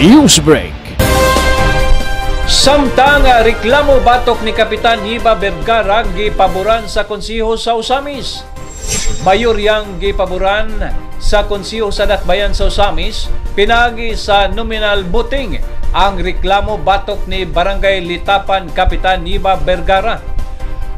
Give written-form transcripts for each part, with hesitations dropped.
Newsbreak. Samtang reklamo batok ni Kapitan Iba Vergara gipaboran sa konseho sa Usamis. Mayor yang gipaboran sa konseho sa Dakbayan sa Usamis pinagi sa nominal voting ang reklamo batok ni Barangay Litapan Kapitan Iba Vergara.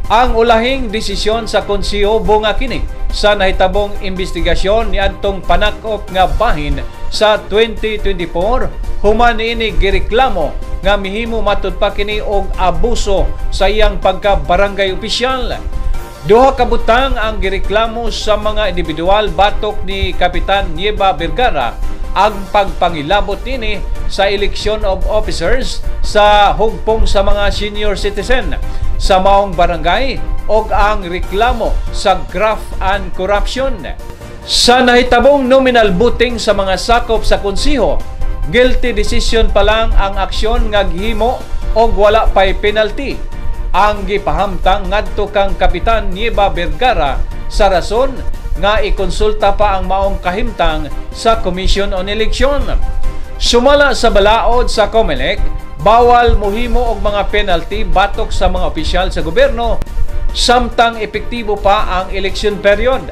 Ang ulahing desisyon sa konseho bunga kini sa nahitabong investigasyon ni adtong panakop nga bahin sa 2024 human ini gireklamo nga mihimo matud pa kini og abuso sa iyang pagka-barangay opisyal. Duha ka butang ang gireklamo sa mga individual batok ni Kapitan Iba Vergara ang pagpangilabot nini sa election of officers sa hugpong sa mga senior citizen sa maong barangay o ang reklamo sa graft and corruption. Sa nahitabong nominal voting sa mga sakop sa konseho, guilty decision pa lang ang aksyon nga gihimo o wala pay penalty ang gipahamtang ngadto kang Kapitan Iba Vergara sa rason nga ikonsulta pa ang maong kahimtang sa Commission on Election. Sumala sa balaod sa COMELEC, bawal mohimo og mga penalty batok sa mga opisyal sa gobyerno samtang epektibo pa ang election period.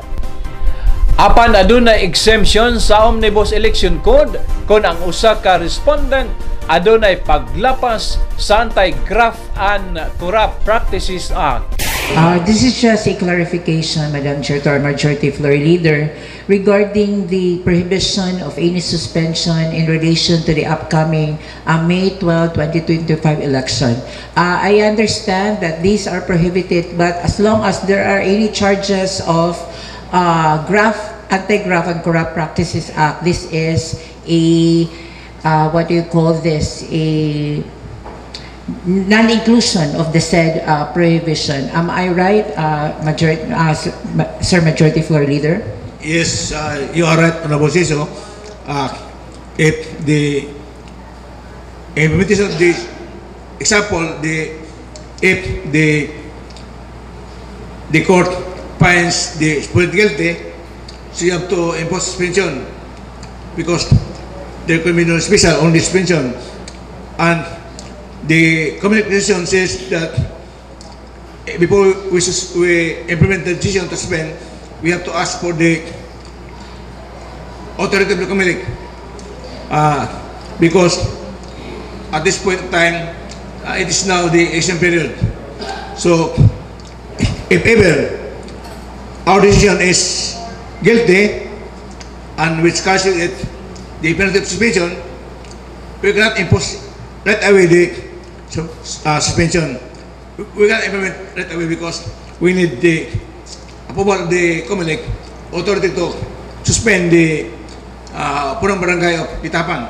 Apan aduna exemption sa Omnibus Election Code kung ang usa ka respondent adunay paglapas sa Anti-Graft and Corrupt Practices Act. This is just a clarification, Madam Chair, to our Majority Floor Leader, regarding the prohibition of any suspension in relation to the upcoming May 12, 2025 election. I understand that these are prohibited, but as long as there are any charges of Anti-Graft and Corrupt Practices Act, this is a, what do you call this, a non-inclusion of the said prohibition. Am I right, Sir Majority Floor Leader? Yes, you are right, Honorable Siso. If the implementation of the example, if the court finds the sport guilty, so you have to impose suspension because there could be no special on the suspension. And the communication says that before we implement the decision to suspend, we have to ask for the authority of the COMELEC because at this point in time, it is now the election period. So, if ever our decision is guilty and which causes it the penalty of suspension, we cannot impose right away the suspension. We cannot implement right away because we need the approval of the COMELEC authority to suspend the Punong Barangay of Litapan.